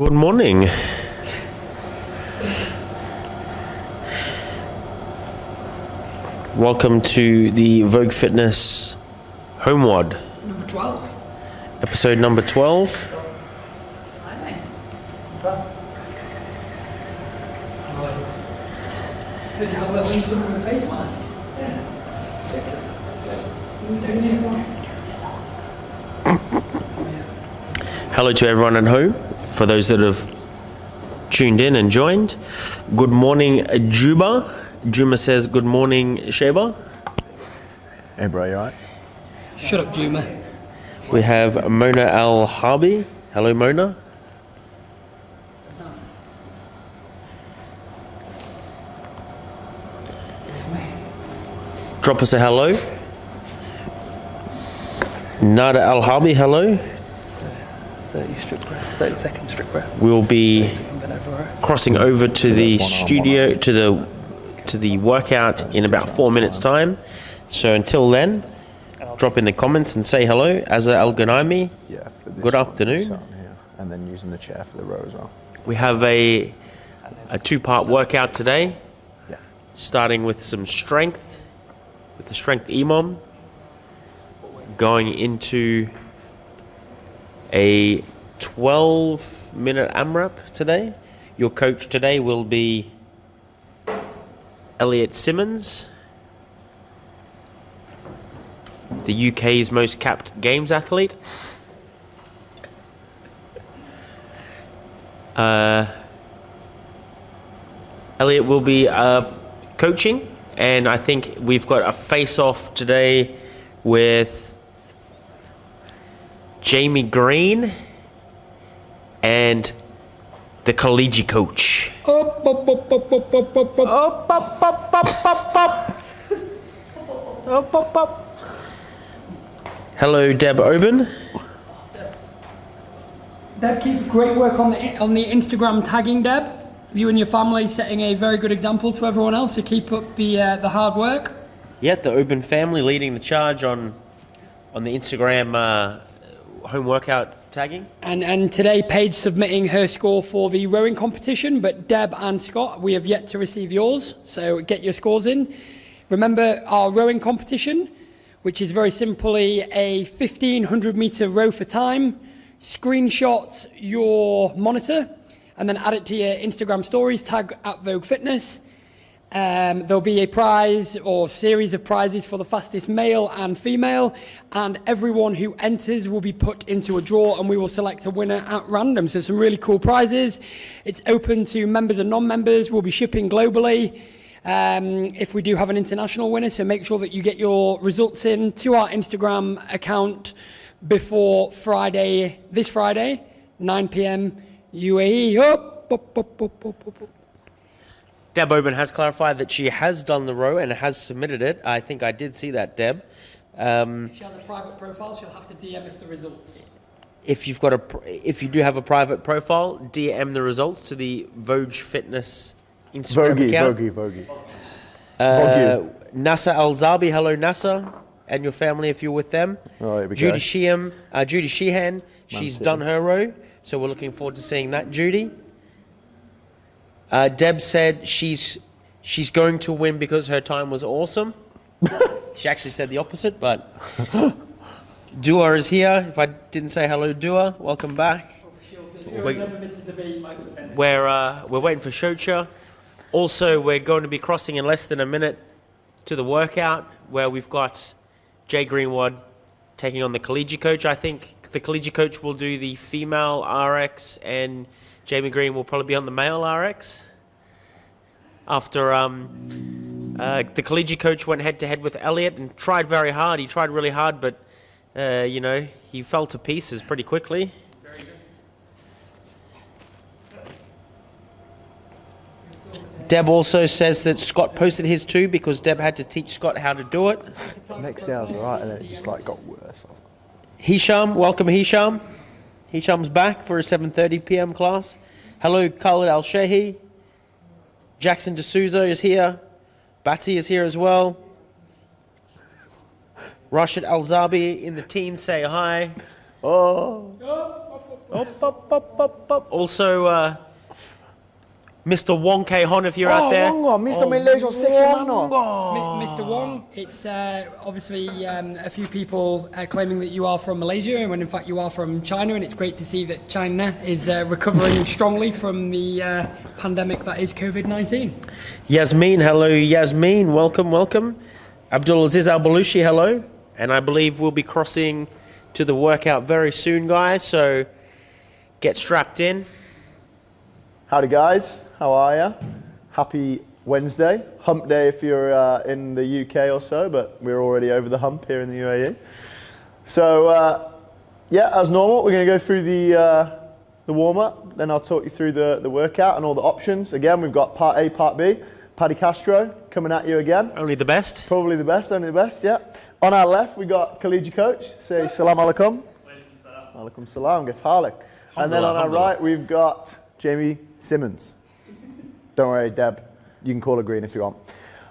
Good morning. Welcome to the Vogue Fitness Home WOD. Number 12. Episode number 12. Face mask. Hello to everyone at home. For those that have tuned in and joined, good morning, Juba. Juma says, good morning, Sheba. Hey bro, you alright? Shut up, Juma. We have Mona Al Harbi. Hello, Mona. Drop us a hello. Nada Al Harbi, hello. 30 strict breaths, 30 second strict breaths. We'll be crossing over to the studio, to the workout in about 4 minutes time. So until then, drop in the comments and say hello. Azza Al Ghanami, good afternoon. And then using the chair for the row as well. We have a two-part workout today, starting with some strength, with the strength EMOM, going into a 12-minute AMRAP today. Your coach today will be Elliot Simmons, the UK's most capped games athlete. Elliot will be coaching, and I think we've got a face-off today with Jamie Green and the collegiate coach. Up, up, up, up, up, up, up, up. Up, up, up, up, up, up. Up, up, up. Hello, Deb Oben. Deb, keep great work on the Instagram tagging, Deb. You and your family setting a very good example to everyone else, so keep up the hard work. Yeah, the Oben family leading the charge on the Instagram home workout tagging. And today, Paige submitting her score for the rowing competition, but Deb and Scott, we have yet to receive yours, so get your scores in. Remember our rowing competition, which is very simply a 1,500 metre row for time. Screenshot your monitor and then add it to your Instagram stories, tag at Vogue Fitness. There'll be a prize or series of prizes for the fastest male and female, and everyone who enters will be put into a draw and we will select a winner at random. So some really cool prizes. It's open to members and non-members. We'll be shipping globally if we do have an international winner, so make sure that you get your results in to our Instagram account before Friday, this Friday, 9 p.m. UAE. Up, up, up, up, up, up. Deb Oben has clarified that she has done the row and has submitted it. I think I did see that, Deb. If she has a private profile, she'll have to DM us the results. If you do have a private profile, DM the results to the Vogue Fitness Instagram account. Vogue. Nasa Al-Zabi, hello Nasa, and your family if you're with them. Judy Sheehan, she's done her row, so we're looking forward to seeing that, Judy. Deb said she's going to win because her time was awesome. She actually said the opposite, but Dua is here. If I didn't say hello, Dua, welcome back. We're waiting for Shocha. Also, we're going to be crossing in less than a minute to the workout where we've got Jay Greenwood taking on the collegiate coach. I think the collegiate coach will do the female RX and Jamie Green will probably be on the male RX. After the collegiate coach went head-to-head with Elliot and tried very hard. He tried really hard, but, he fell to pieces pretty quickly. Deb also says that Scott posted his too because Deb had to teach Scott how to do it. Next day I was alright and then it just got worse. Hisham, welcome Hisham. Hisham's back for a 7:30 p.m. class. Hello, Khalid Al-Shehi. Jackson D'Souza is here. Batty is here as well. Rashid Al-Zabi in the teens say hi. Oh. Also, Mr. Wong K Hon, if you're out there. Mr. Malaysia 6 Mr. Wong, it's obviously a few people claiming that you are from Malaysia when in fact you are from China, and it's great to see that China is recovering strongly from the pandemic that is COVID-19. Yasmin, hello Yasmin, welcome. Abdulaziz Al-Balushi, hello. And I believe we'll be crossing to the workout very soon, guys, so get strapped in. Howdy guys, how are ya? Happy Wednesday, hump day if you're in the UK or so, but we're already over the hump here in the UAE. So yeah, as normal, we're going to go through the warm-up, then I'll talk you through the workout and all the options. Again, we've got part A, part B. Paddy Castro coming at you again. Only the best? Probably the best, only the best, yeah. On our left, we got collegiate coach. Say salam alaikum. Alaikum salam, gif halik. And then on our right, we've got Jamie Simmons. Don't worry, Deb. You can call her Green if you want.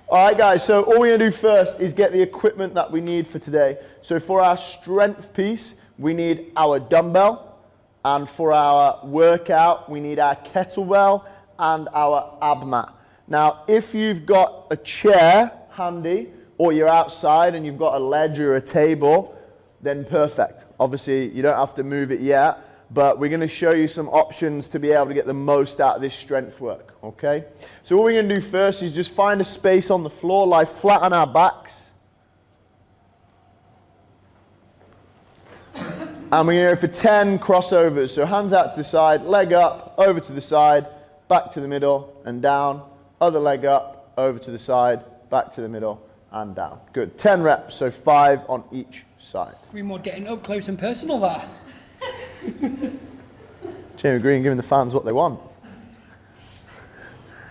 All right, guys. So all we're going to do first is get the equipment that we need for today. So for our strength piece, we need our dumbbell. And for our workout, we need our kettlebell and our ab mat. Now, if you've got a chair handy, or you're outside and you've got a ledge or a table, then perfect. Obviously, you don't have to move it yet, but we're going to show you some options to be able to get the most out of this strength work, okay? So what we're going to do first is just find a space on the floor, lie flat on our backs. And we're going to go for 10 crossovers. So hands out to the side, leg up, over to the side, back to the middle, and down. Other leg up, over to the side, back to the middle, and down. Good. 10 reps, so 5 on each side. Greenwood getting up close and personal there. Jamie Green giving the fans what they want.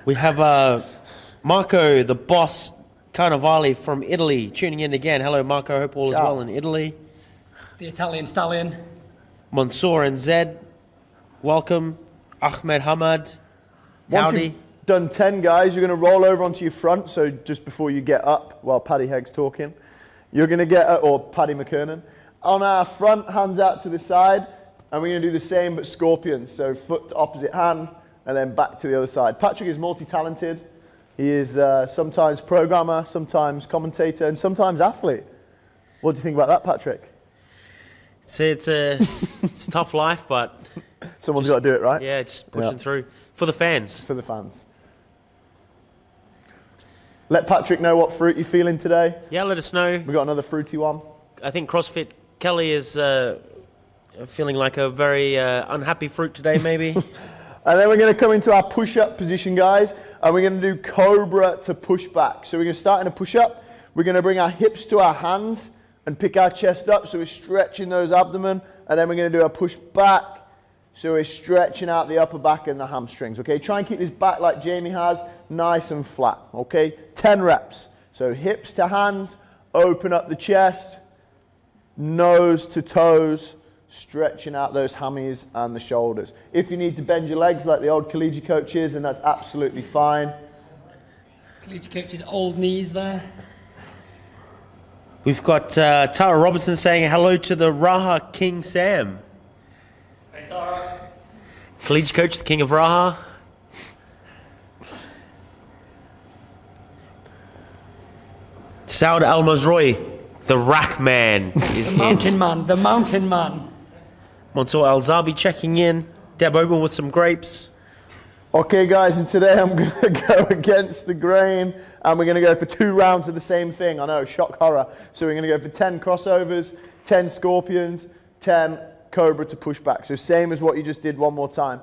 We have Marco, the boss, Carnivale from Italy, tuning in again. Hello, Marco. Hope all is well in Italy. The Italian stallion. Mansour and Zed, welcome. Ahmed Hamad, howdy. Done 10 guys, you're going to roll over onto your front, so just before you get up while Paddy Hegg's talking, you're going to get, or Paddy McKernan, on our front, hands out to the side, and we're going to do the same but scorpions, so foot to opposite hand, and then back to the other side. Patrick is multi-talented. He is sometimes programmer, sometimes commentator, and sometimes athlete. What do you think about that, Patrick? It's a tough life, but... Someone's got to do it, right? Yeah, just pushing through. For the fans. For the fans. Let Patrick know what fruit you're feeling today. Yeah, let us know. We got another fruity one. I think CrossFit Kelly is feeling like a very unhappy fruit today, maybe. And then we're going to come into our push-up position, guys, and we're going to do Cobra to push back. So we're going to start in a push-up. We're going to bring our hips to our hands and pick our chest up, so we're stretching those abdomen, and then we're going to do a push back. So we're stretching out the upper back and the hamstrings, okay? Try and keep this back like Jamie has, nice and flat, okay? 10 reps. So hips to hands, open up the chest, nose to toes, stretching out those hammies and the shoulders. If you need to bend your legs like the old collegiate coaches, then that's absolutely fine. Collegiate coach's old knees there. We've got Tara Robertson saying hello to the Raha King Sam. Collegiate coach, the king of Raha. Saud Al-Mazroui, the rack man, is The in. mountain man. Mansour Al-Zabi checking in. Deb Oben with some grapes. Okay, guys, and today I'm going to go against the grain, and we're going to go for 2 rounds of the same thing. I know, shock horror. So we're going to go for 10 crossovers, 10 scorpions, 10 Cobra to push back. So same as what you just did, one more time.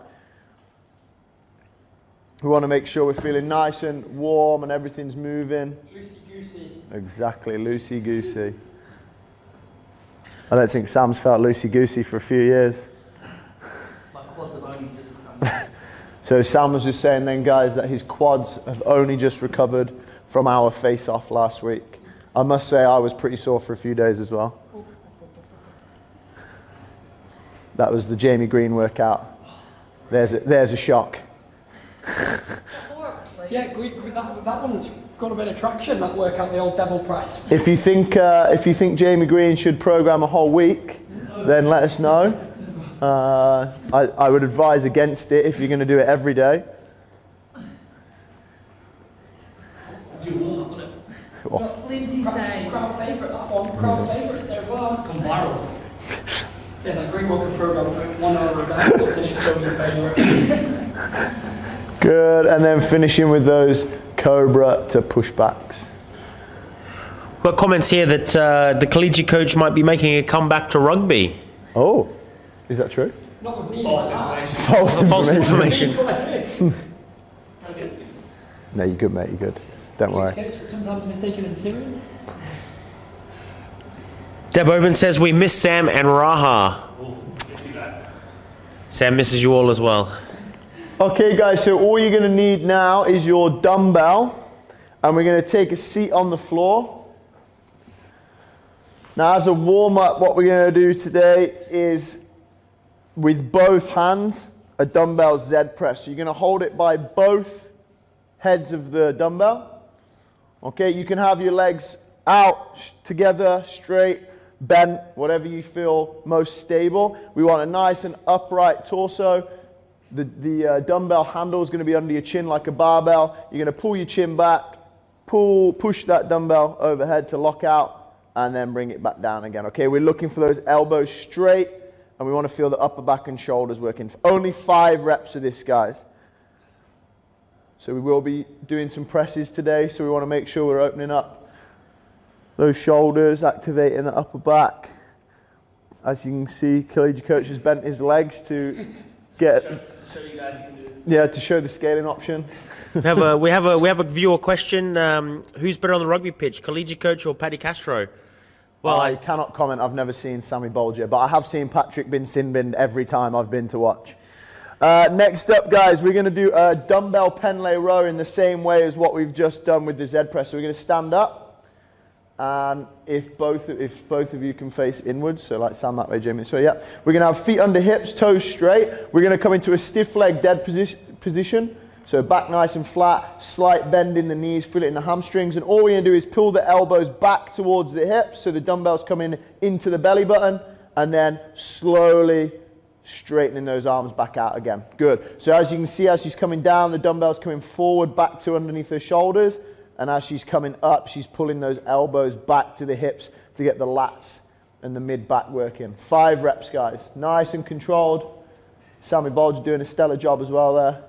We want to make sure we're feeling nice and warm and everything's moving. Loosey-goosey. Exactly, loosey-goosey. I don't think Sam's felt loosey-goosey for a few years. My quads have only just come. So Sam was just saying then, guys, that his quads have only just recovered from our face-off last week. I must say I was pretty sore for a few days as well. That was the Jamie Green workout. There's a shock. Yeah, that one's got a bit of traction, that workout, the old devil press. If you think Jamie Green should program a whole week, then let us know. I would advise against it if you're going to do it every day. It's your warm-up, isn't it? Oh. Got plenty saying. Crowd favourite, that one. Crowd favourite so far. Come viral. Yeah, that Green Walker program for 1 hour a day. What's in it? Show me your favourite. Good, and then finishing with those Cobra to pushbacks. Got comments here that the collegiate coach might be making a comeback to rugby. Oh, is that true? Not with me. False False information. False information. No, you're good, mate, you're good. Don't worry. Coach, sometimes mistaken as a cereal. Deb Oben says we miss Sam and Raha. Sam misses you all as well. Okay guys, so all you're going to need now is your dumbbell, and we're going to take a seat on the floor. Now as a warm-up, what we're going to do today is, with both hands, a dumbbell Z press. So you're going to hold it by both heads of the dumbbell. Okay, you can have your legs out together, straight, bent, whatever you feel most stable. We want a nice and upright torso. The dumbbell handle is going to be under your chin like a barbell. You're going to pull your chin back, push that dumbbell overhead to lock out, and then bring it back down again. Okay, we're looking for those elbows straight, and we want to feel the upper back and shoulders working. Only 5 reps of this, guys. So we will be doing some presses today, so we want to make sure we're opening up those shoulders, activating the upper back. As you can see, collegiate coach has bent his legs to get... Yeah, to show the scaling option. We have a viewer question. Who's better on the rugby pitch, collegiate coach or Paddy Castro? Well, I cannot comment. I've never seen Sammy Bolger, but I have seen Patrick bin Sinbind every time I've been to watch. Next up, guys, we're going to do a Dumbbell Pen Lay Row in the same way as what we've just done with the Z press. So we're going to stand up, and if both of you can face inwards, so like Sam that way, Jamie. So yeah, we're going to have feet under hips, toes straight. We're going to come into a stiff leg dead position. So back nice and flat, slight bend in the knees, feel it in the hamstrings, and all we're going to do is pull the elbows back towards the hips, so the dumbbells come into the belly button, and then slowly straightening those arms back out again. Good. So as you can see, as she's coming down, the dumbbell's coming forward back to underneath her shoulders, and as she's coming up, she's pulling those elbows back to the hips to get the lats and the mid-back working. 5 reps, guys. Nice and controlled. Sammy Bolger doing a stellar job as well there.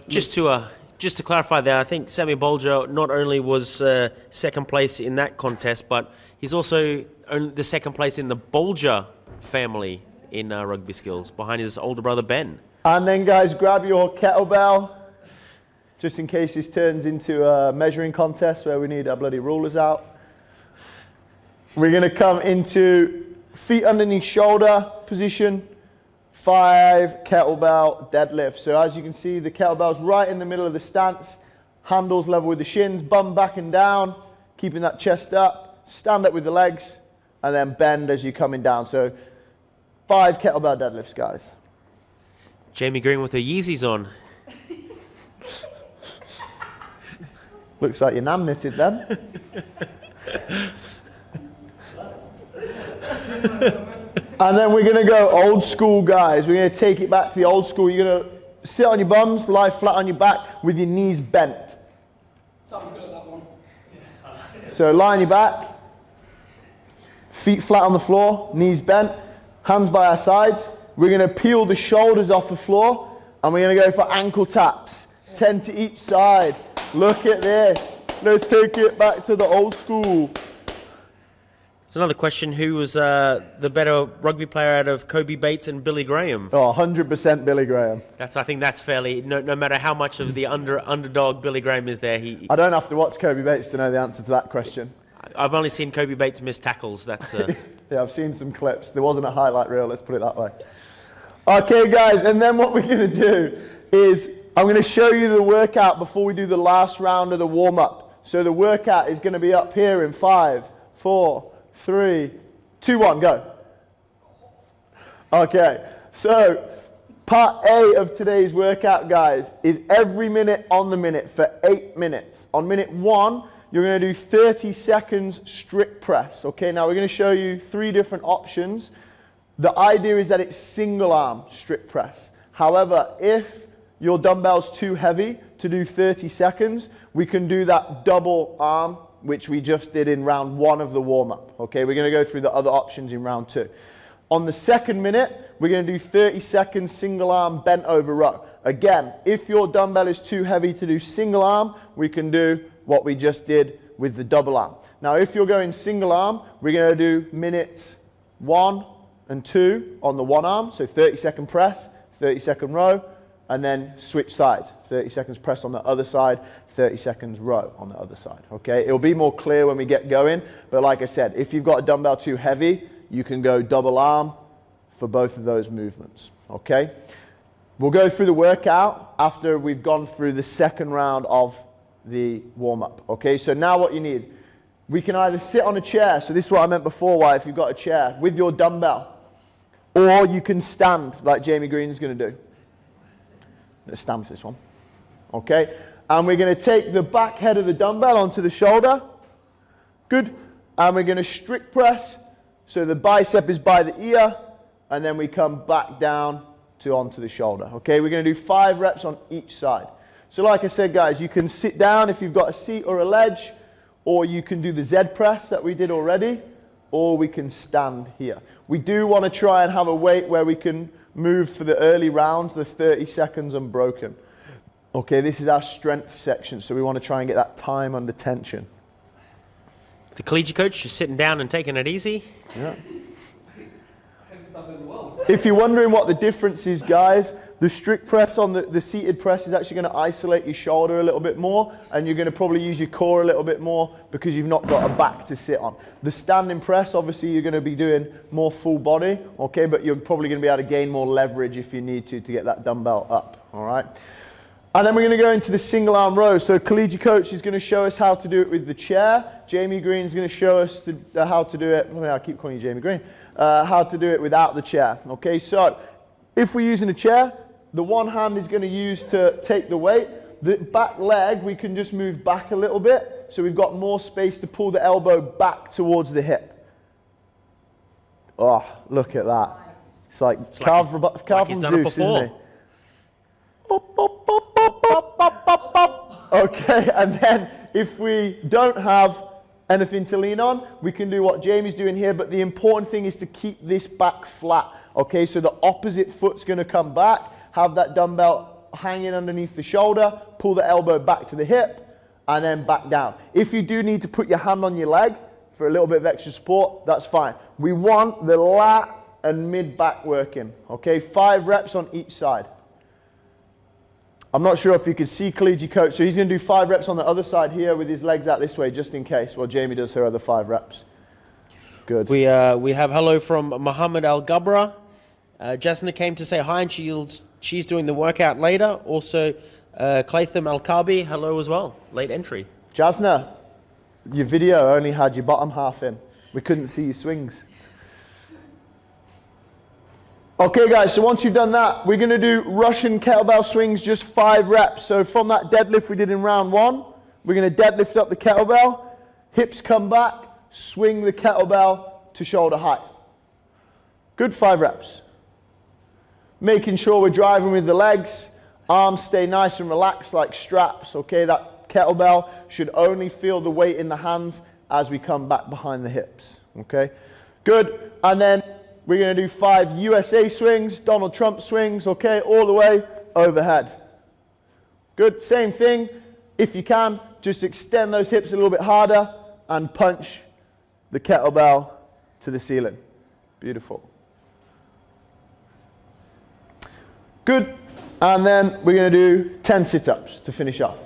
Just to clarify there, I think Sammy Bolger not only was second place in that contest, but he's also the second place in the Bolger family in rugby skills, behind his older brother Ben. And then, guys, grab your kettlebell, just in case this turns into a measuring contest where we need our bloody rulers out. We're going to come into feet underneath shoulder position. 5 kettlebell deadlift. So as you can see, the kettlebell's right in the middle of the stance, handles level with the shins, bum back and down, keeping that chest up, stand up with the legs, and then bend as you're coming down. So 5 kettlebell deadlifts, guys. Jamie Green with her Yeezys on. Looks like your nan knitted then. And then we're going to go old school, guys. We're going to take it back to the old school. You're going to sit on your bums, lie flat on your back with your knees bent. Sounds good at that one. So lie on your back, feet flat on the floor, knees bent, hands by our sides. We're going to peel the shoulders off the floor, and we're going to go for ankle taps. 10 to each side. Look at this. Let's take it back to the old school. There's another question. Who was the better rugby player out of Kobe Bates and Billy Graham? Oh, 100% Billy Graham. I think that's fairly, no matter how much of the underdog Billy Graham is there, I don't have to watch Kobe Bates to know the answer to that question. I've only seen Kobe Bates miss tackles. That's yeah, I've seen some clips. There wasn't a highlight reel, let's put it that way. Okay, guys, and then what we're going to do is I'm going to show you the workout before we do the last round of the warm-up. So the workout is going to be up here in 5, 4, 3, 2, 1, go. Okay, so part A of today's workout, guys, is every minute on the minute for 8 minutes. On minute 1, you're going to do 30 seconds strict press. Okay, now we're going to show you 3 different options. The idea is that it's single arm strict press. However, if your dumbbell's too heavy to do 30 seconds, we can do that double arm, which we just did in round 1 of the warm-up. Okay, we're going to go through the other options in round 2. On the second minute, we're going to do 30 seconds single arm bent over row. Again, if your dumbbell is too heavy to do single arm, we can do what we just did with the double arm. Now, if you're going single arm, we're going to do minutes 1 and 2 on the one arm, so 30-second press, 30-second row, and then switch sides. 30 seconds press on the other side, 30 seconds row on the other side. Okay, it'll be more clear when we get going, but like I said, if you've got a dumbbell too heavy, you can go double arm for both of those movements. Okay, we'll go through the workout after we've gone through the second round of the warm-up. Okay, so now what you need, we can either sit on a chair, so this is what I meant before, why if you've got a chair, with your dumbbell, or you can stand like Jamie Green's going to do. Let's stand for this one. Okay, and we're going to take the back head of the dumbbell onto the shoulder. Good, and we're going to strict press, so the bicep is by the ear, and then we come back down to onto the shoulder. Okay, we're going to do 5 reps on each side. So like I said, guys, you can sit down if you've got a seat or a ledge, or you can do the Z press that we did already, or we can stand here. We do want to try and have a weight where we can move for the early rounds, the 30 seconds unbroken. Okay, this is our strength section, so we want to try and get that time under tension. The collegiate coach just sitting down and taking it easy. Yeah. If you're wondering what the difference is, guys, the strict press on the seated press is actually going to isolate your shoulder a little bit more, and you're going to probably use your core a little bit more because you've not got a back to sit on. The standing press, obviously, you're going to be doing more full body, okay, but you're probably going to be able to gain more leverage if you need to get that dumbbell up, all right? And then we're going to go into the single arm row. So collegiate coach is going to show us how to do it with the chair. Jamie Green is going to show us how to do it. I keep calling you Jamie Green. How to do it without the chair. Okay, so if we're using a chair, the one hand is going to use to take the weight. The back leg, we can just move back a little bit, so we've got more space to pull the elbow back towards the hip. Oh, look at that. It's like carved from Zeus, isn't it? Okay, and then if we don't have anything to lean on, we can do what Jamie's doing here, but the important thing is to keep this back flat. Okay, so the opposite foot's going to come back, have that dumbbell hanging underneath the shoulder, pull the elbow back to the hip, and then back down. If you do need to put your hand on your leg for a little bit of extra support, that's fine. We want the lat and mid-back working. Okay, 5 reps on each side. I'm not sure if you can see collegiate coach, so he's going to do 5 reps on the other side here with his legs out this way, just in case, while Jamie does her other 5 reps. Good. We have hello from Muhammad Al-Gabra. Jasna came to say hi, and she's doing the workout later. Also, Clatham Al-Kabi, hello as well. Late entry. Jasna, your video only had your bottom half in. We couldn't see your swings. Okay, guys, so once you've done that, we're going to do Russian kettlebell swings, just 5 reps. So from that deadlift we did in round 1, we're going to deadlift up the kettlebell, hips come back, swing the kettlebell to shoulder height. Good, 5 reps. Making sure we're driving with the legs, arms stay nice and relaxed like straps, okay? That kettlebell should only feel the weight in the hands as we come back behind the hips, okay? Good, and then we're going to do 5 USA swings, Donald Trump swings, okay, all the way overhead. Good, same thing. If you can, just extend those hips a little bit harder and punch the kettlebell to the ceiling. Beautiful. Good, and then we're going to do 10 sit-ups to finish off.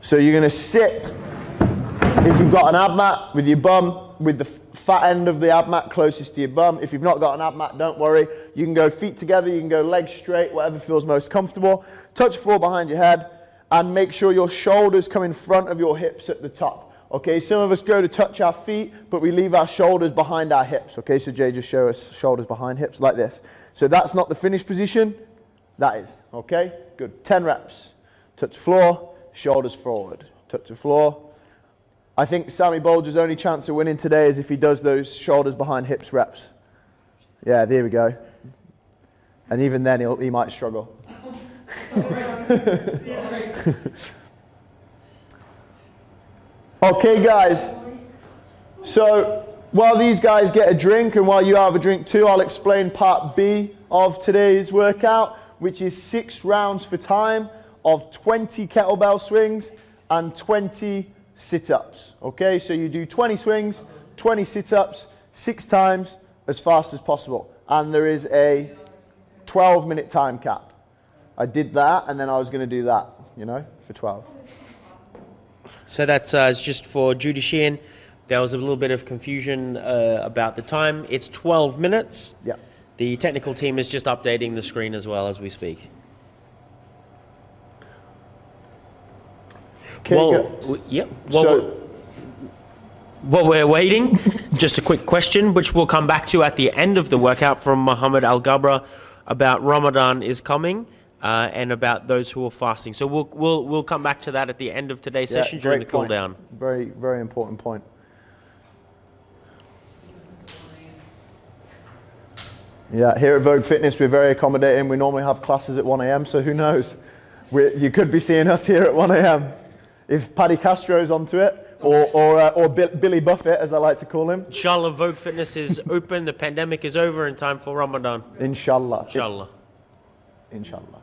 So you're going to sit, if you've got an ab mat, with your bum, with the fat end of the ab mat closest to your bum. If you've not got an ab mat, don't worry. You can go feet together, you can go legs straight, whatever feels most comfortable. Touch the floor behind your head, and make sure your shoulders come in front of your hips at the top. Okay, some of us go to touch our feet, but we leave our shoulders behind our hips. Okay, so Jay, just show us shoulders behind hips like this. So that's not the finished position, that is. Okay, good. 10 reps. Touch the floor, shoulders forward. Touch the floor. I think Sammy Bolger's only chance of winning today is if he does those shoulders behind hips reps. Yeah, there we go. And even then, he might struggle. Okay, guys. So while these guys get a drink and while you have a drink too, I'll explain part B of today's workout, which is 6 rounds for time of 20 kettlebell swings and 20 sit-ups. Okay, so you do 20 swings, 20 sit-ups, 6 times as fast as possible. And there is a 12-minute time cap. I did that, and then I was going to do that, you know, for 12. So that's just for Judy Sheehan. There was a little bit of confusion about the time. It's 12 minutes. Yeah. The technical team is just updating the screen as well as we speak. Okay, While we're waiting, just a quick question, which we'll come back to at the end of the workout from Mohammed Al-Gabra about Ramadan is coming and about those who are fasting. So we'll come back to that at the end of today's session during the cool down. Very, very important point. Yeah, here at Vogue Fitness, we're very accommodating. We normally have classes at 1 a.m., so who knows? You could be seeing us here at 1 a.m. if Paddy Castro's onto it, or Billy Buffett, as I like to call him. Inshallah, Vogue Fitness is open, the pandemic is over, in time for Ramadan. Inshallah. Inshallah. Inshallah.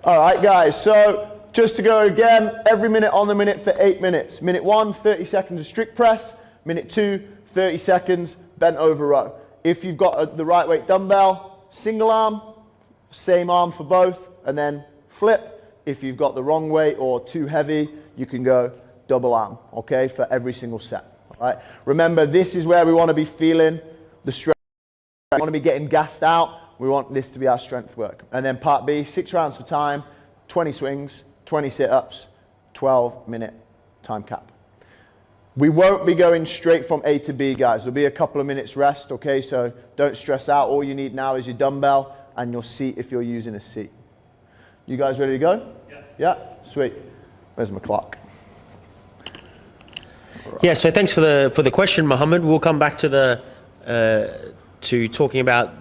All right, guys, so just to go again, every minute on the minute for 8 minutes. Minute 1, 30 seconds of strict press. Minute 2, 30 seconds bent over row. If you've got the right weight dumbbell, single arm, same arm for both, and then flip. If you've got the wrong weight or too heavy, you can go double arm, okay, for every single set. All right. Remember, this is where we want to be feeling the strength. We want to be getting gassed out. We want this to be our strength work. And then part B, 6 rounds for time, 20 swings, 20 sit-ups, 12-minute time cap. We won't be going straight from A to B, guys. There'll be a couple of minutes rest, okay? So don't stress out. All you need now is your dumbbell and your seat if you're using a seat. You guys ready to go? Yeah. Yeah? Sweet. Where's my clock? Right. Yeah, so thanks for the question, Mohammed. We'll come back to to talking about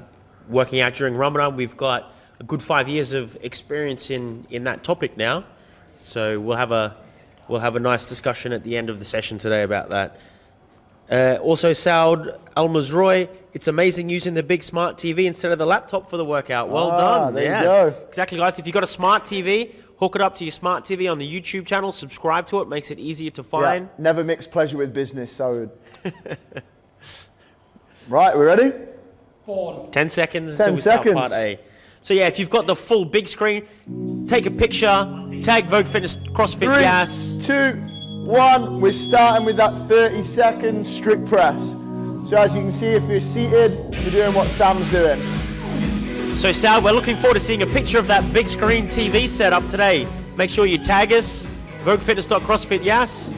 working out during Ramadan. We've got a good 5 years of experience in that topic now. So we'll have a nice discussion at the end of the session today about that. Also, Saud Al-Mazroy, it's amazing using the big smart TV instead of the laptop for the workout. Well done. There you go. Exactly, guys. If you've got a smart TV, hook it up to your smart TV on the YouTube channel, subscribe to it, makes it easier to find. Yeah, never mix pleasure with business, Saud. Right, we ready? 10 seconds until we start part A. So yeah, if you've got the full big screen, take a picture, tag Vogue Fitness CrossFit 3, Gas. 2, 1. We're starting with that 30-second strict press. So as you can see, if you're seated, you're doing what Sam's doing. So Sal, we're looking forward to seeing a picture of that big screen TV setup today. Make sure you tag us, VogueFitness.CrossFit Gas.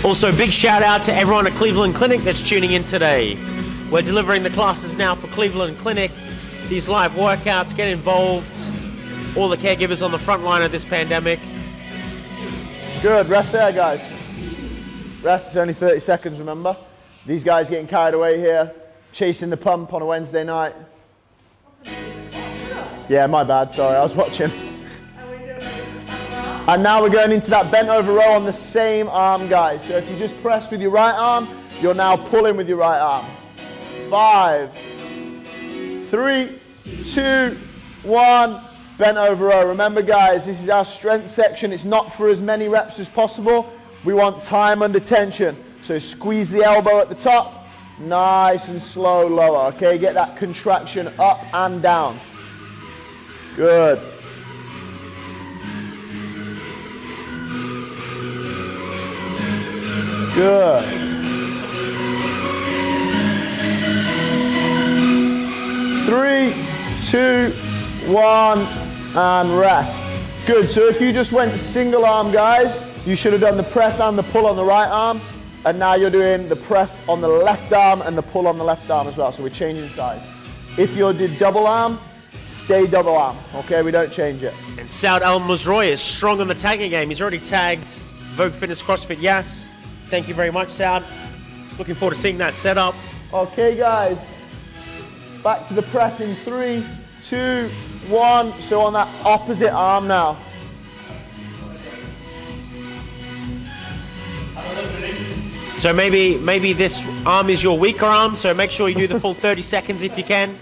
Also, big shout out to everyone at Cleveland Clinic that's tuning in today. We're delivering the classes now for Cleveland Clinic. These live workouts, get involved. All the caregivers on the front line of this pandemic. Good, rest there, guys. Rest is only 30 seconds, remember? These guys getting carried away here, chasing the pump on a Wednesday night. Yeah, my bad, sorry, I was watching. And now we're going into that bent over row on the same arm, guys. So if you just press with your right arm, you're now pulling with your right arm. 5, 3, 2, 1, bent over row. Remember, guys, this is our strength section. It's not for as many reps as possible. We want time under tension. So squeeze the elbow at the top, nice and slow lower, okay? Get that contraction up and down. Good. Good. 3, 2, 1, and rest. Good, so if you just went single arm, guys, you should have done the press and the pull on the right arm, and now you're doing the press on the left arm and the pull on the left arm as well, so we're changing sides. If you did double arm, stay double arm, okay? We don't change it. And Saud Al-Mazroy is strong on the tagging game. He's already tagged Vogue Fitness CrossFit Yas. Thank you very much, Saud. Looking forward to seeing that setup. Okay, guys. Back to the press in 3, 2, 1. So on that opposite arm now. So maybe this arm is your weaker arm, so make sure you do the full 30 seconds if you can.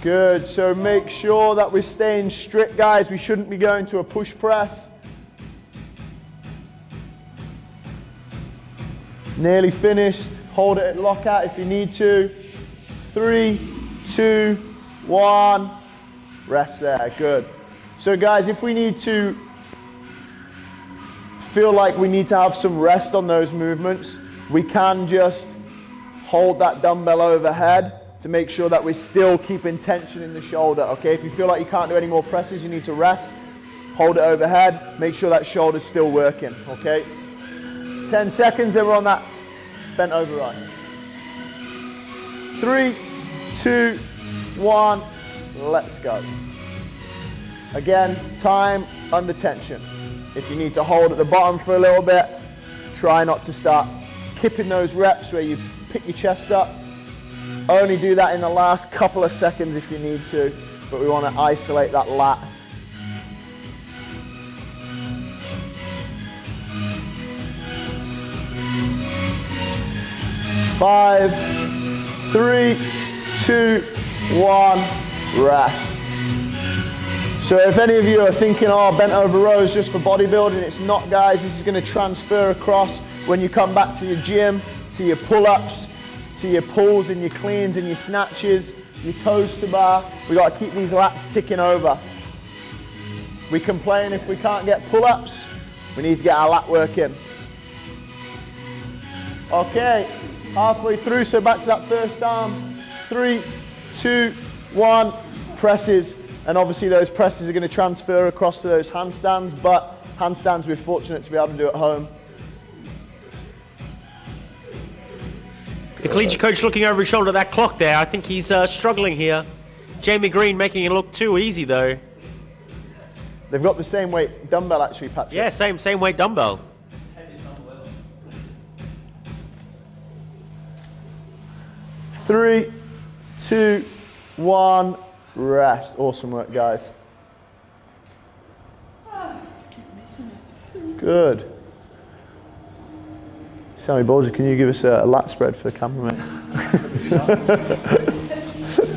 Good, so make sure that we're staying strict, guys. We shouldn't be going to a push press. Nearly finished. Hold it at lockout if you need to. 3, 2, 1. Rest there, good. So guys, if we need to feel like we need to have some rest on those movements, we can just hold that dumbbell overhead to make sure that we're still keeping tension in the shoulder, okay? If you feel like you can't do any more presses, you need to rest, hold it overhead, make sure that shoulder's still working, okay? 10 seconds, then we're on that bent over ride. 3, 2, 1, let's go. Again, time under tension. If you need to hold at the bottom for a little bit, try not to start kipping those reps where you pick your chest up. Only do that in the last couple of seconds if you need to, but we want to isolate that lat. Five, 3, 2, 1, rest. So if any of you are thinking, oh, bent over rows just for bodybuilding, it's not, guys. This is going to transfer across when you come back to your gym, to your pull-ups, to your pulls and your cleans and your snatches, your toes to bar. We've got to keep these lats ticking over. We complain if we can't get pull-ups. We need to get our lat work in. Okay, halfway through, so back to that first arm. 3, 2, 1, presses. And obviously those presses are going to transfer across to those handstands, but handstands we're fortunate to be able to do at home. The collegiate coach looking over his shoulder at that clock there. I think he's struggling here. Jamie Green making it look too easy though. They've got the same weight dumbbell actually, Patrick. Yeah, same weight dumbbell. 3, 2, 1, rest. Awesome work, guys. Good. Sammy Bolger, can you give us a lat spread for the camera, mate?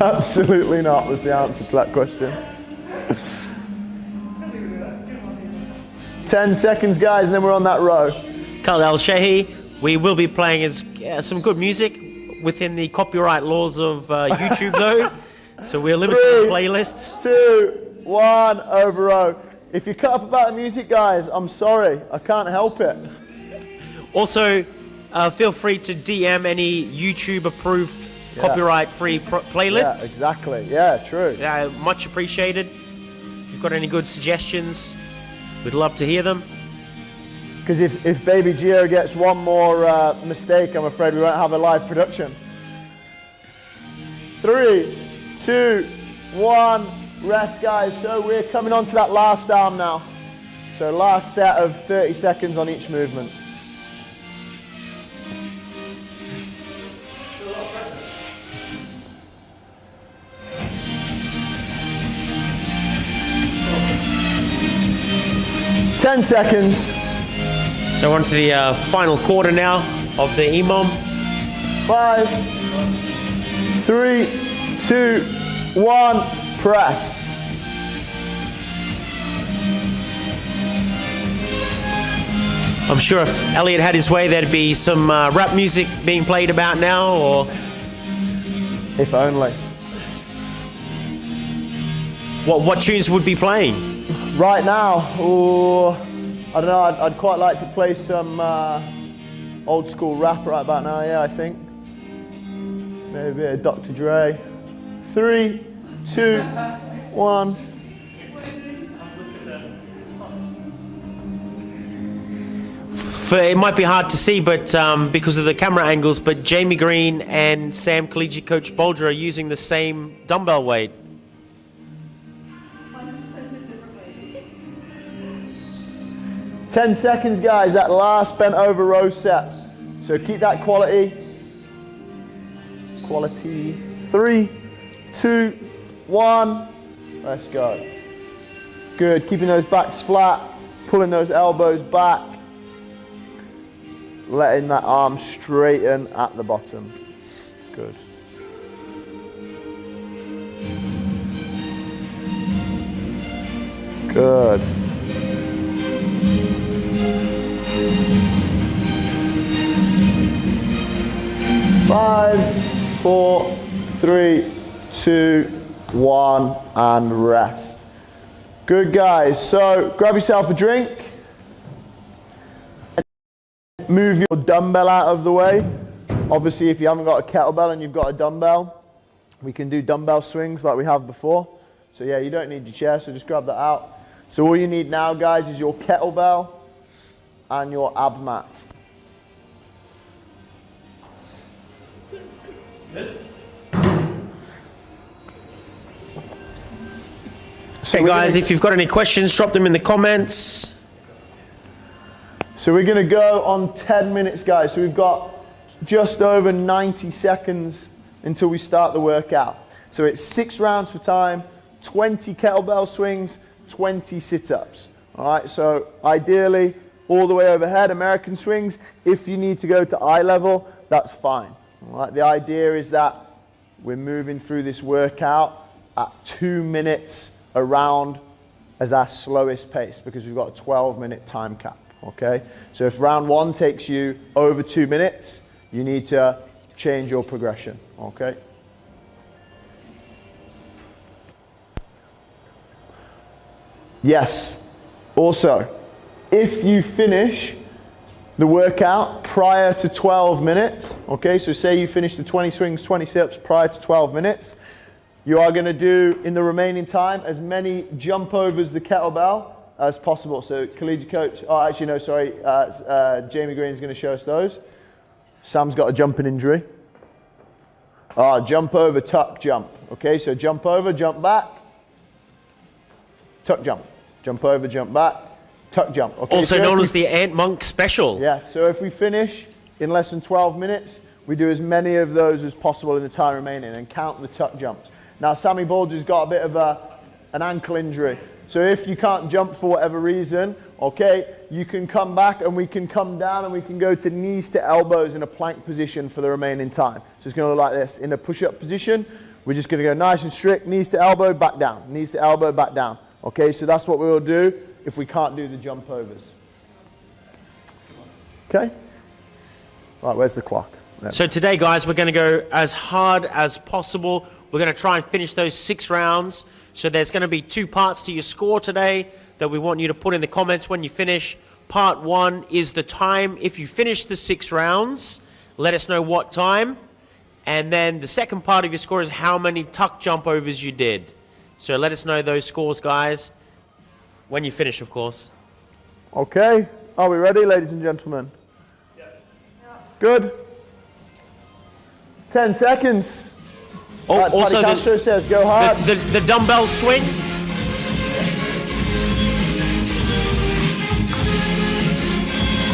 Absolutely not was the answer to that question. 10 seconds, guys, and then we're on that row. Khaled Al-Shehi, we will be playing some good music within the copyright laws of YouTube, though. So we're limited to the playlists. 2, 1, over row. If you cut up about the music, guys, I'm sorry. I can't help it. Also, feel free to DM any YouTube-approved, copyright-free playlists. Yeah, exactly. Yeah, true. Much apprecited. If you've got any good suggestions, we'd love to hear them. Because if Baby Gio gets one more mistake, I'm afraid we won't have a live production. 3, 2, 1, rest, guys. So we're coming on to that last arm now. So last set of 30 seconds on each movement. Ten seconds. So on to the final quarter now of the EMOM. 5, 3, 2, 1, press. I'm sure if Elliot had his way, there'd be some rap music being played about now, or... If only. What tunes would be playing? Right now, I don't know, I'd quite like to play some old school rap right about now, yeah, I think. Maybe a bit of Dr. Dre. 3, 2, 1. It might be hard to see, but because of the camera angles, but Jamie Green and Sam Collegiate Coach Bolger are using the same dumbbell weight. 10 seconds, guys, that last bent over row set. So keep that quality. Quality. 3, 2, 1. Let's go. Good, keeping those backs flat, pulling those elbows back, letting that arm straighten at the bottom. Good. Good. Five, 4, 3, 2, 1, and rest. Good, guys. So grab yourself a drink. Move your dumbbell out of the way. Obviously, if you haven't got a kettlebell and you've got a dumbbell, we can do dumbbell swings like we have before. So yeah, you don't need your chair, so just grab that out. So all you need now, guys, is your kettlebell and your ab mat. Hey guys, if you've got any questions, drop them in the comments. So we're going to go on 10 minutes, guys. So we've got just over 90 seconds until we start the workout. So it's 6 rounds for time, 20 kettlebell swings, 20 sit-ups. All right, so ideally all the way overhead, American swings. If you need to go to eye level, that's fine. All right, the idea is that we're moving through this workout at 2 minutes a round as our slowest pace because we've got a 12-minute time cap. Okay, so if round 1 takes you over 2 minutes, you need to change your progression. Okay. Yes. Also, if you finish the workout prior to 12 minutes, okay, so say you finish the 20 swings, 20 sit-ups prior to 12 minutes, you are going to do, in the remaining time, as many jump overs the kettlebell as possible. So collegiate coach, oh actually no, sorry, Jamie Green's going to show us those. Sam's got a jumping injury. Jump over, tuck, jump. Okay, so jump over, jump back, tuck, jump. Jump over, jump back, tuck, jump. Okay, also so known as the Ant Monk Special. Yeah, so if we finish in less than 12 minutes, we do as many of those as possible in the time remaining and count the tuck jumps. Now, Sammy Bulger's got a bit of an ankle injury. So if you can't jump for whatever reason, okay, you can come back and we can come down and we can go to knees to elbows in a plank position for the remaining time. So it's going to look like this. In a push-up position, we're just going to go nice and strict, knees to elbow, back down. Knees to elbow, back down. Okay, so that's what we will do if we can't do the jump overs. Okay? Right, where's the clock? There. So today, guys, we're going to go as hard as possible. We're going to try and finish those 6 rounds. So there's going to be 2 parts to your score today that we want you to put in the comments when you finish. Part 1 is the time. If you finish the 6 rounds, let us know what time. And then the second part of your score is how many tuck jump overs you did. So let us know those scores, guys, when you finish, of course. Okay. Are we ready, ladies and gentlemen? Yeah. Good. 10 seconds. Right, Also, Castro says go hard. The dumbbell swing.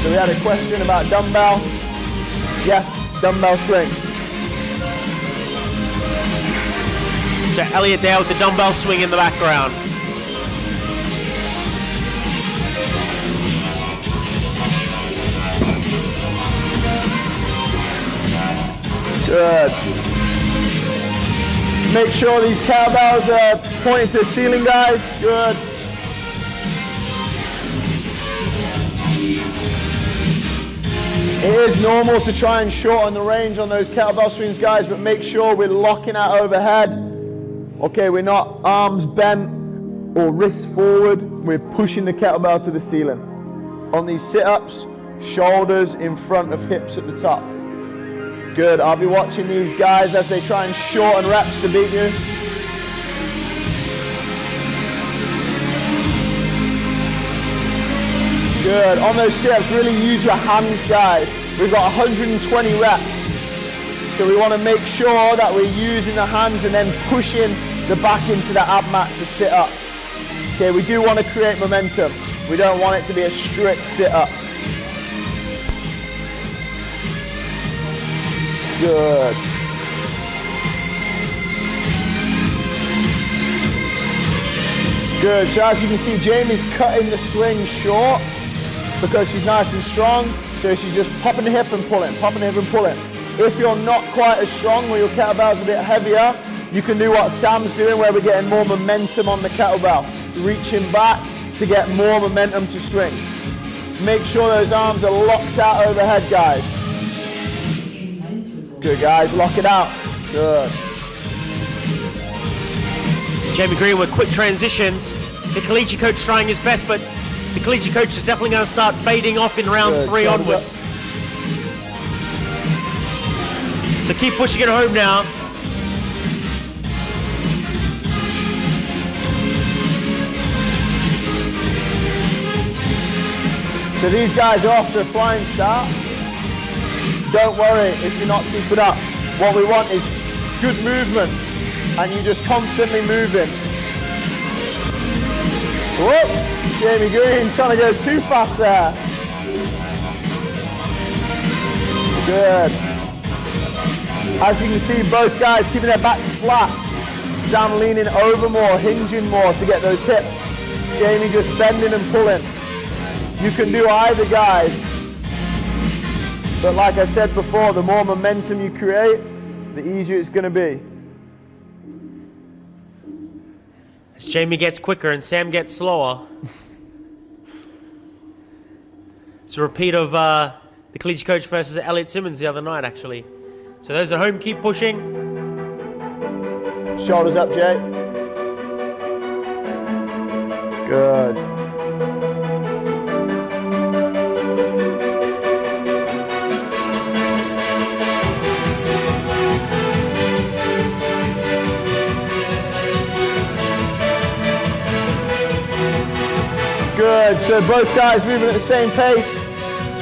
So we had a question about dumbbell. Yes, dumbbell swing. So Elliot there with the dumbbell swing in the background. Good. Make sure these kettlebells are pointing to the ceiling, guys. Good. It is normal to try and shorten the range on those kettlebell swings, guys, but make sure we're locking out overhead. Okay, we're not arms bent or wrists forward. We're pushing the kettlebell to the ceiling. On these sit-ups, shoulders in front of hips at the top. Good, I'll be watching these guys as they try and shorten reps to beat you. Good, on those sit-ups, really use your hands, guys. We've got 120 reps. So we want to make sure that we're using the hands and then pushing the back into the ab mat to sit up. Okay, we do want to create momentum. We don't want it to be a strict sit-up. Good. Good. So as you can see, Jamie's cutting the swing short because she's nice and strong. So she's just popping the hip and pulling, popping the hip and pulling. If you're not quite as strong, or your kettlebell's a bit heavier, you can do what Sam's doing, where we're getting more momentum on the kettlebell. Reaching back to get more momentum to swing. Make sure those arms are locked out overhead, guys. Good, guys, lock it out. Good. Jamie Green with quick transitions. The collegiate coach trying his best, but the collegiate coach is definitely going to start fading off in round 3 onwards. So keep pushing it home now. So these guys are off to a flying start. Don't worry if you're not keeping up. What we want is good movement, and you just constantly moving. Whoop! Jamie Green trying to go too fast there. Good. As you can see, both guys keeping their backs flat. Sam leaning over more, hinging more to get those hips. Jamie just bending and pulling. You can do either, guys. But like I said before, the more momentum you create, the easier it's going to be. As Jamie gets quicker and Sam gets slower. It's a repeat of the collegiate coach versus Elliot Simmons the other night, actually. So those at home, keep pushing. Shoulders up, Jay. Good. Good, so both guys moving at the same pace.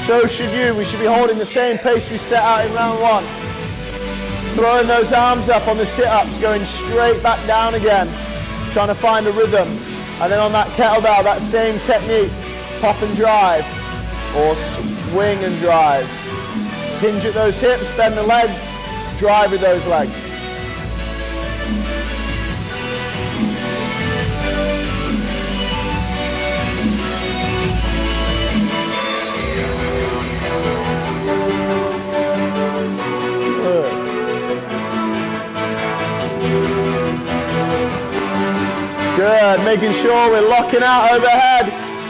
So should you. We should be holding the same pace we set out in round 1. Throwing those arms up on the sit-ups, going straight back down again. Trying to find a rhythm. And then on that kettlebell, that same technique. Pop and drive. Or swing and drive. Hinge at those hips, bend the legs, drive with those legs. Good, making sure we're locking out overhead,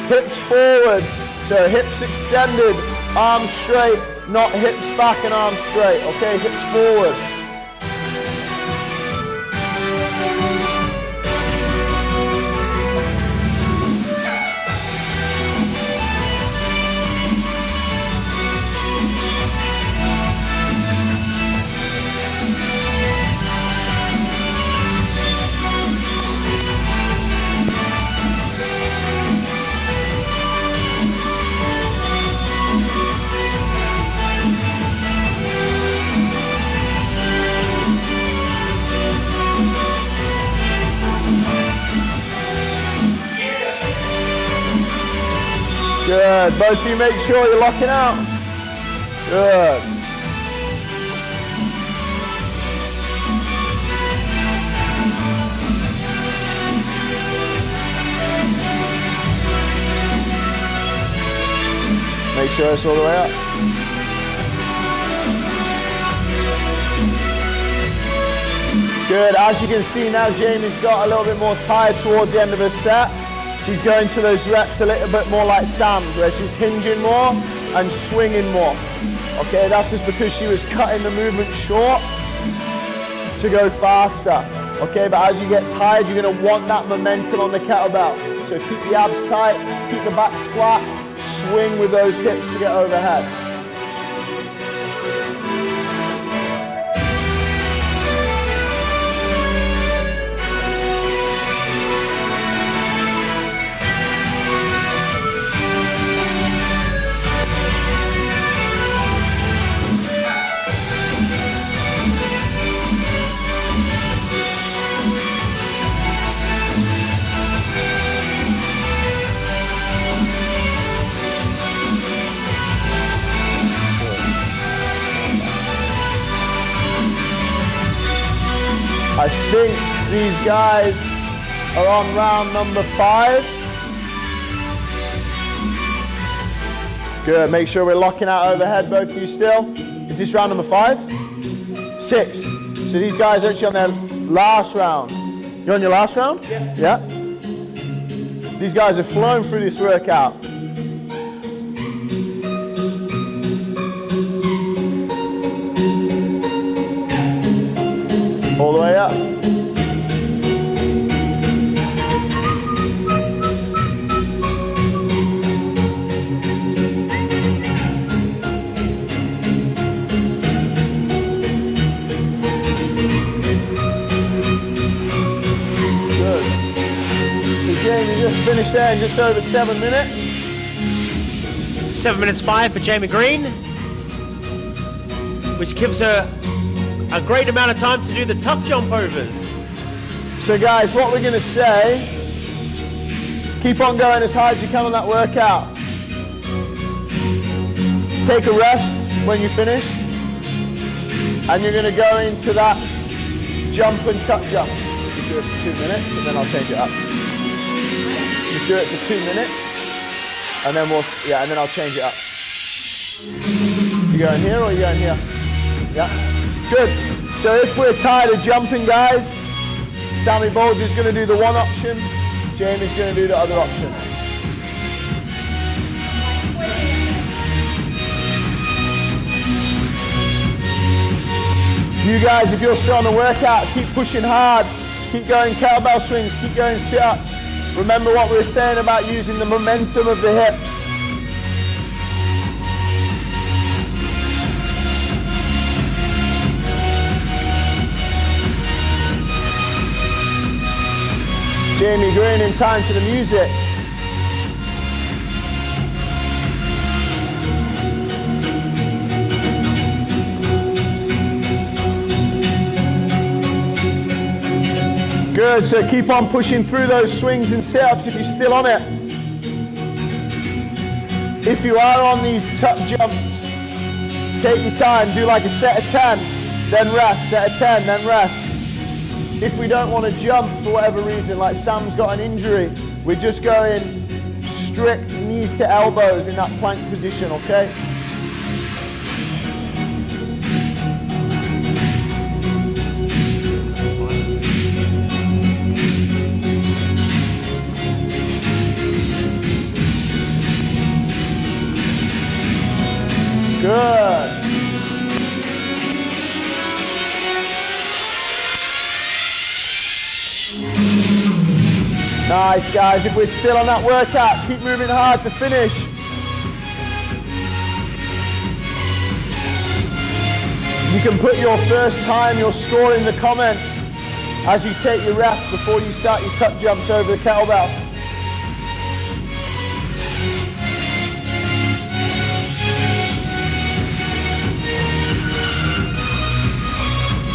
hips forward. So hips extended, arms straight, not hips back and arms straight, okay, hips forward. Good, both of you make sure you're locking out. Good. Make sure it's all the way up. Good, as you can see now, Jamie's got a little bit more tired towards the end of her set. She's going to those reps a little bit more like Sam, where she's hinging more and swinging more. Okay, that's just because she was cutting the movement short to go faster. Okay, but as you get tired, you're going to want that momentum on the kettlebell. So keep the abs tight, keep the backs flat, swing with those hips to get overhead. I think these guys are on round number 5. Good, make sure we're locking out overhead, both of you still. Is this round number 5? 6. So these guys are actually on their last round. You're on your last round? Yeah. Yeah? These guys have flown through this workout. All the way up. Finished there in just over 7 minutes. 7 minutes 5 for Jamie Green, which gives her a great amount of time to do the tuck jump overs. So guys, what we're going to say, keep on going as hard as you can on that workout. Take a rest when you finish, and you're going to go into that jump and tuck jump. You do it for 2 minutes, and then I'll change it up. Just do it for 2 minutes, and then and then I'll change it up. You going here or you going here? Yeah, good. So if we're tired of jumping, guys, Sammy Bowles is going to do the one option, Jamie's going to do the other option. You guys, if you're still on the workout, keep pushing hard, keep going kettlebell swings, keep going sit-ups. Remember what we were saying about using the momentum of the hips. Jamie Green in time to the music. Good, so keep on pushing through those swings and sit-ups if you're still on it. If you are on these tuck jumps, take your time, do like a set of 10, then rest, set of 10, then rest. If we don't want to jump for whatever reason, like Sam's got an injury, we're just going strict knees to elbows in that plank position, okay? Good. Nice, guys. If we're still on that workout, keep moving hard to finish. You can put your first time, your score in the comments as you take your rest before you start your tuck jumps over the kettlebell.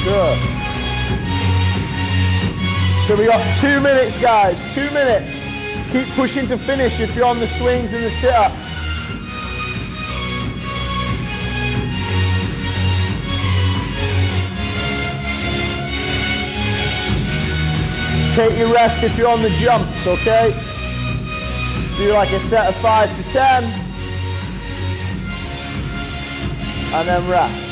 Good. So we got 2 minutes, guys. 2 minutes. Keep pushing to finish if you're on the swings and the sit-ups. Take your rest if you're on the jumps, okay? Do like a set of 5 to 10. And then rest.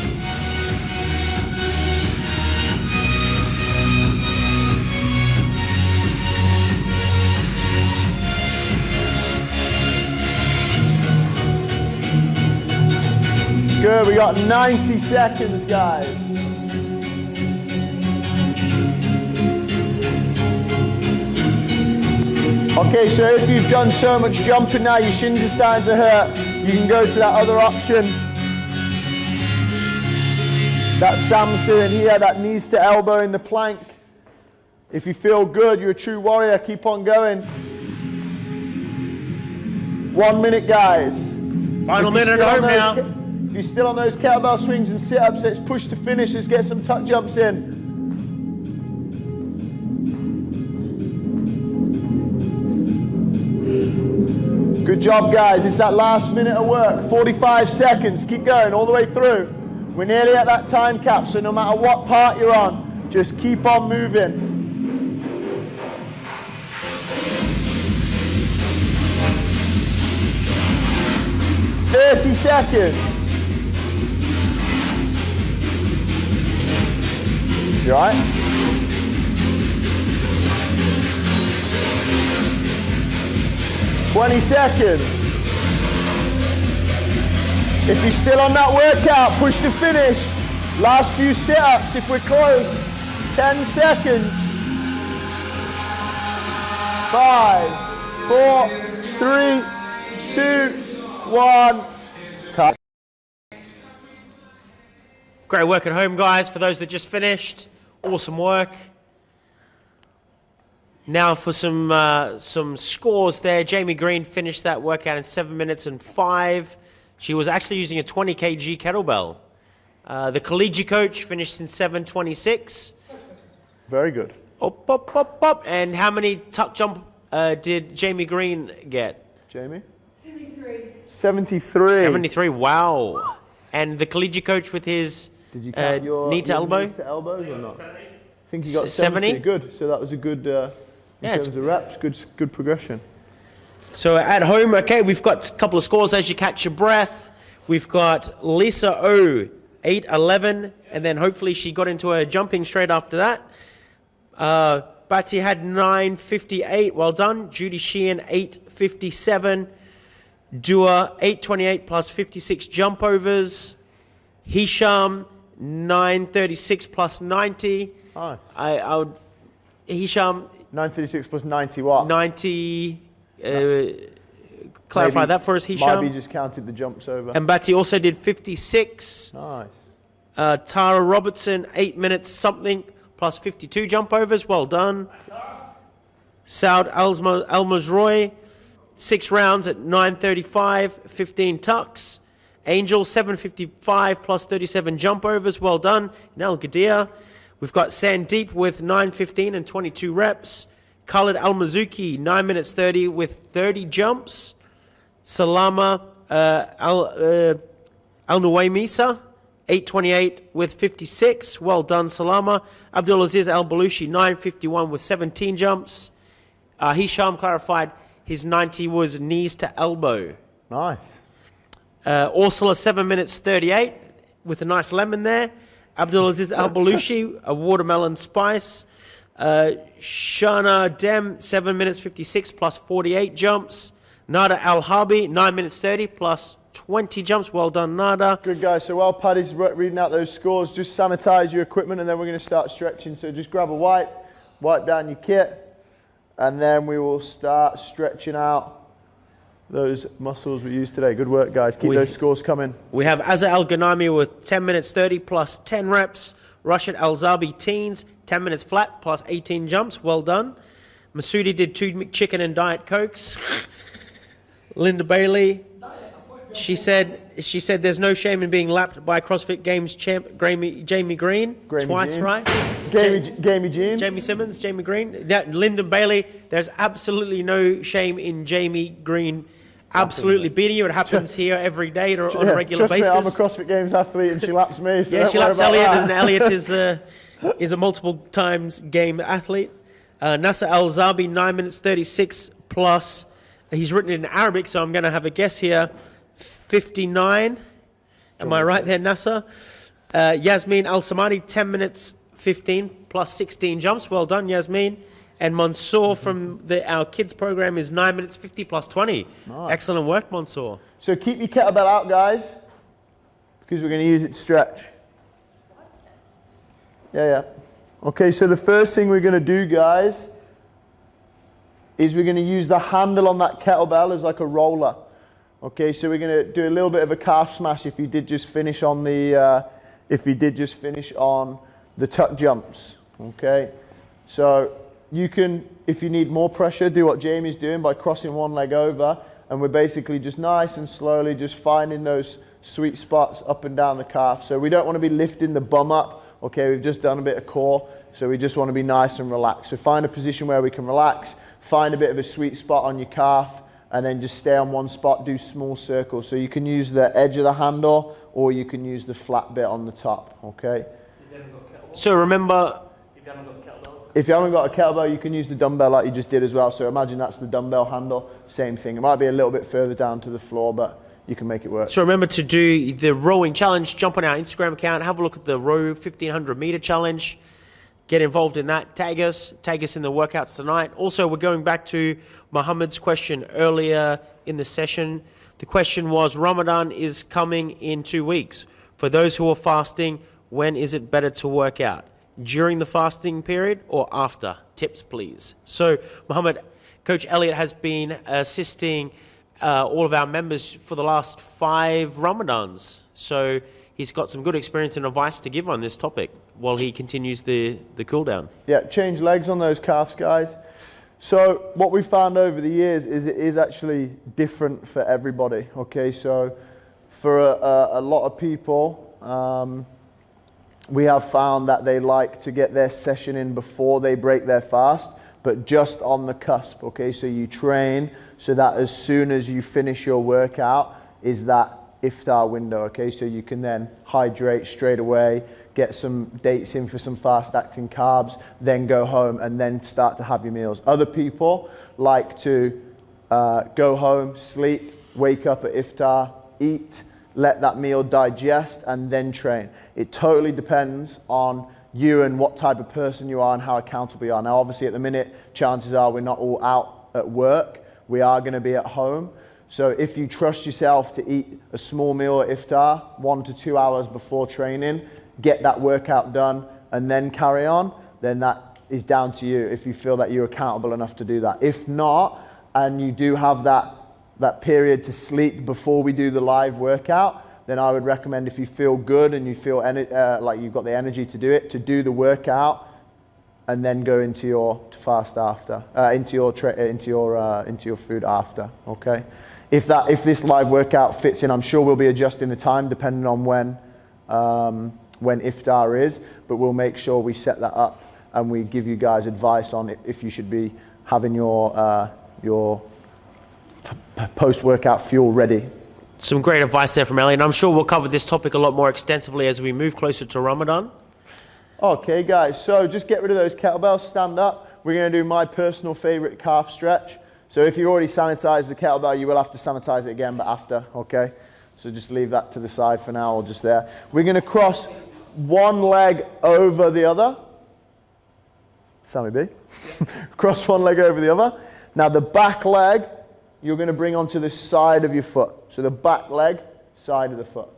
Good, we got 90 seconds, guys. Okay, so if you've done so much jumping now, your shins are starting to hurt, you can go to that other option that Sam's doing here, that knees to elbow in the plank. If you feel good, you're a true warrior, keep on going. 1 minute, guys. Final minute at home now. If you're still on those kettlebell swings and sit-ups, let's push to finish. Let's get some tuck jumps in. Good job, guys. It's that last minute of work. 45 seconds. Keep going all the way through. We're nearly at that time cap, so no matter what part you're on, Just keep on moving. 30 seconds. You all right? $20 seconds. If you're still on that workout, push to finish. Last few sit-ups if we're close. 10 seconds. 5, 4, 3, 2, 1. Time. Great work at home, guys. For those that just finished, awesome work. Now for some scores there. Jamie Green finished that workout in 7 minutes and 5. She was actually using a 20 kg kettlebell. The collegiate coach finished in 7:26. Very good. Up, up, up, up. And how many tuck jump did Jamie Green get? Jamie? 73. 73. 73, wow. And the collegiate coach with his Did you count your knee to elbow? knees to elbows or not? I think he got 70. 70. Good. So that was a good, in terms of reps, good progression. So at home, okay, we've got a couple of scores as you catch your breath. We've got Lisa O, 8:11, and then hopefully she got into her jumping straight after that. Bati had 9:58, well done. Judy Sheehan, 8:57. Dua, 8:28 plus 56 jump overs. Hisham, 9:36 plus 90. Nice. I would, Hisham, 9:36 plus 90 what? 90, clarify Maybe- that for us, Hisham. Maybe just counted the jumps over. And Bati also did 56. Nice. Tara Robertson, 8 minutes something, plus 52 jump overs. Well done. Saud Al-Mazroy, 6 rounds at 9:35, 15 tucks. Angel, 7:55 plus 37 jump overs. Well done. Nel Gadir. We've got Sandeep with 9:15 and 22 reps. Khalid Al-Mazuki, 9 minutes 30 with 30 jumps. Salama Al-Nuwaymisa, 8:28 with 56. Well done, Salama. Abdulaziz Al-Balushi, 9:51 with 17 jumps. Hisham clarified his 90 was knees to elbow. Nice. Ursula, 7 minutes 38 with a nice lemon there. Abdulaziz Al-Balushi, a watermelon spice. Shana Dem, 7 minutes 56 plus 48 jumps. Nada Al-Harbi, 9 minutes 30 plus 20 jumps. Well done, Nada. Good, guys. So while Paddy's reading out those scores, just sanitize your equipment and then we're going to start stretching. So just grab a wipe down your kit, and then we will start stretching out those muscles we used today. Good work, guys. Keep those scores coming. We have Azza Al-Ghanami with 10 minutes 30 plus 10 reps. Rashid Al-Zabi teens, 10 minutes flat plus 18 jumps. Well done. Masoodi did 2 McChicken and Diet Cokes. Linda Bailey, she said there's no shame in being lapped by CrossFit Games champ Jamie Green. Twice, Jean. right? Jamie Jean. Jamie Simmons, Jamie Green. Linda Bailey, there's absolutely no shame in Jamie Green absolutely beating you. It happens here every day on a regular basis. Me, I'm a CrossFit Games athlete and she laps me. So yeah, she laps Elliot, and Elliot is a multiple times game athlete. Nasser Al-Zabi, 9 minutes 36 plus, he's written it in Arabic, so I'm going to have a guess here, 59. Am I right there, Nasser? Yasmin Al-Samani, 10 minutes 15 plus 16 jumps. Well done, Yasmin. And Mansoor from our kids program is 9 minutes 50 plus 20. Nice. Excellent work, Mansoor. So keep your kettlebell out, guys, because we're going to use it to stretch. Yeah. Okay, so the first thing we're going to do, guys, is we're going to use the handle on that kettlebell as like a roller. Okay, so we're going to do a little bit of a calf smash if you did just finish on the tuck jumps. Okay, so you can, if you need more pressure, do what Jamie's doing by crossing one leg over, and we're basically just nice and slowly just finding those sweet spots up and down the calf. So we don't want to be lifting the bum up. Okay, we've just done a bit of core, so we just want to be nice and relaxed. So find a position where we can relax, find a bit of a sweet spot on your calf, and then just stay on one spot, do small circles. So you can use the edge of the handle, or you can use the flat bit on the top, okay? So remember, If you haven't got a kettlebell, you can use the dumbbell like you just did as well. So imagine that's the dumbbell handle, same thing. It might be a little bit further down to the floor, but you can make it work. So remember to do the rowing challenge, jump on our Instagram account, have a look at the row 1500 meter challenge, get involved in that, tag us in the workouts tonight. Also, we're going back to Mohammed's question earlier in the session. The question was, Ramadan is coming in 2 weeks. For those who are fasting, when is it better to work out? During the fasting period or after? Tips, please. So, Mohammed, Coach Elliot has been assisting all of our members for the last 5 Ramadans. So he's got some good experience and advice to give on this topic while he continues the cool down. Yeah, change legs on those calves, guys. So what we found over the years is it is actually different for everybody. Okay, so for a lot of people, we have found that they like to get their session in before they break their fast, but just on the cusp. Okay, so you train so that as soon as you finish your workout is that iftar window. Okay, so you can then hydrate straight away, get some dates in for some fast acting carbs, then go home and then start to have your meals. Other people like to go home, sleep, wake up at iftar, eat, let that meal digest and then train. It totally depends on you and what type of person you are and how accountable you are. Now obviously at the minute, chances are we're not all out at work. We are going to be at home. So if you trust yourself to eat a small meal at iftar 1 to 2 hours before training, get that workout done and then carry on, then that is down to you if you feel that you're accountable enough to do that. If not, and you do have that period to sleep before we do the live workout, then I would recommend, if you feel good and you feel like you've got the energy to do it, to do the workout and then go into your fast after, into your food after. Okay. If this live workout fits in, I'm sure we'll be adjusting the time depending on when iftar is, but we'll make sure we set that up and we give you guys advice on if you should be having your post-workout fuel ready. Some great advice there from Elliot. I'm sure we'll cover this topic a lot more extensively as we move closer to Ramadan. Okay guys, so just get rid of those kettlebells, stand up. We're going to do my personal favorite calf stretch. So if you already sanitized the kettlebell, you will have to sanitize it again, but after, okay? So just leave that to the side for now, or just there. We're going to cross one leg over the other. Sammy B. Cross one leg over the other. Now the back leg, you're going to bring onto the side of your foot. So the back leg, side of the foot.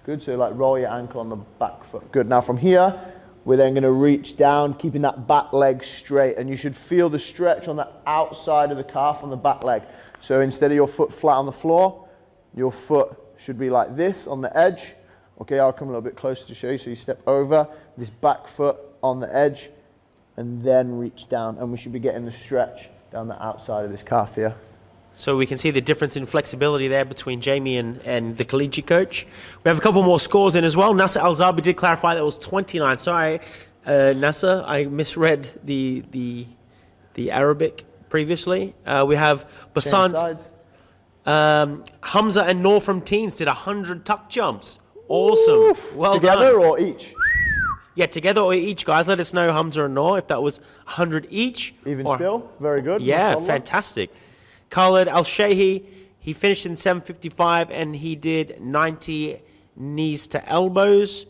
Good, so like roll your ankle on the back foot. Good, now from here, we're then going to reach down, keeping that back leg straight. And you should feel the stretch on the outside of the calf on the back leg. So instead of your foot flat on the floor, your foot should be like this on the edge. Okay, I'll come a little bit closer to show you. So you step over, this back foot on the edge, and then reach down. And we should be getting the stretch down the outside of this calf here. So we can see the difference in flexibility there between Jamie and the collegiate coach. We have a couple more scores in as well. Nasser Al-Zabi did clarify that it was 29. Sorry, Nasser, I misread the Arabic previously. We have Basant, Hamza and Noor from Teens did 100 tuck jumps. Awesome. Woo! Well together done. Or each? Yeah, together or each, guys. Let us know, Hamza and Noor, if that was 100 each. Even still, very good. Yeah, fantastic. Khalid Al-Shahi, he finished in 7:55 and he did 90 knees to elbows.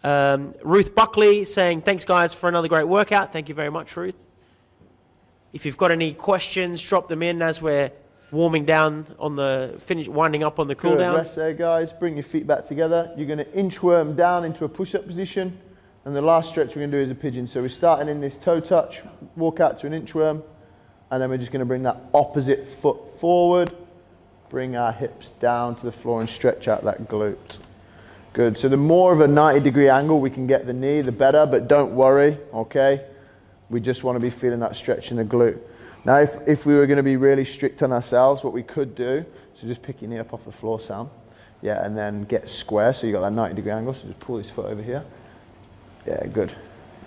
Ruth Buckley saying, thanks guys for another great workout. Thank you very much, Ruth. If you've got any questions, drop them in as we're warming down on the winding up on the cool down. Rest there, guys. Bring your feet back together. You're going to inchworm down into a push-up position. And the last stretch we're going to do is a pigeon. So we're starting in this toe touch, walk out to an inchworm. And then we're just going to bring that opposite foot forward, bring our hips down to the floor and stretch out that glute. Good, so the more of a 90-degree angle we can get the knee, the better, but don't worry, okay? We just want to be feeling that stretch in the glute. Now, if we were going to be really strict on ourselves, what we could do, so just pick your knee up off the floor, Sam. Yeah, and then get square, so you got that 90-degree angle, so just pull this foot over here. Yeah, good.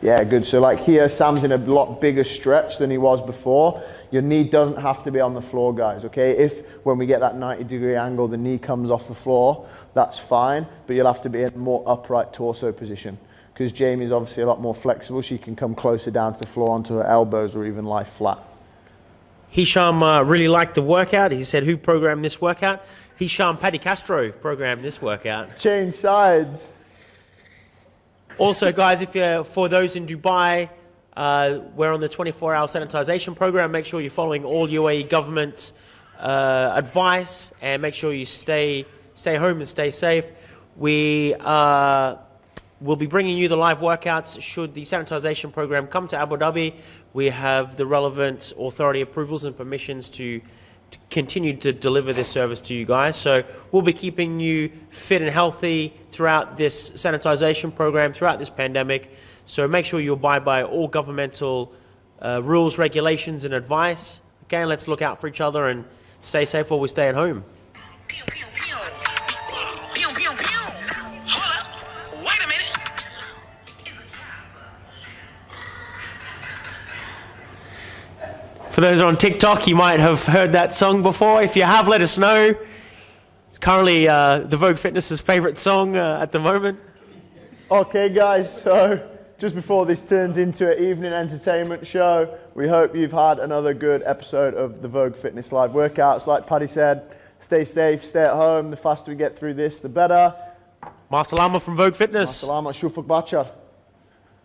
Yeah, good. So like here, Sam's in a lot bigger stretch than he was before. Your knee doesn't have to be on the floor, guys, okay? If when we get that 90-degree angle, the knee comes off the floor, that's fine, but you'll have to be in a more upright torso position. because Jamie's obviously a lot more flexible. She can come closer down to the floor onto her elbows or even lie flat. Hisham really liked the workout. He said, who programmed this workout? Hisham Paddy Castro programmed this workout. Change sides. Also, guys, if you're, for those in Dubai, we're on the 24-hour sanitization program. Make sure you're following all UAE government advice, and make sure you stay home and stay safe. We will be bringing you the live workouts should the sanitization program come to Abu Dhabi. We have the relevant authority approvals and permissions to continue to deliver this service to you guys. So we'll be keeping you fit and healthy throughout this sanitization program, throughout this pandemic. So make sure you abide by all governmental rules, regulations, and advice. Again, let's look out for each other and stay safe while we stay at home. For those on TikTok, you might have heard that song before. If you have, let us know. It's currently the Vogue Fitness's favorite song at the moment. Okay, guys, so just before this turns into an evening entertainment show, we hope you've had another good episode of the Vogue Fitness Live workouts. Like Paddy said, stay safe, stay at home. The faster we get through this, the better. Ma salama from Vogue Fitness. Ma salama, shufak bachar.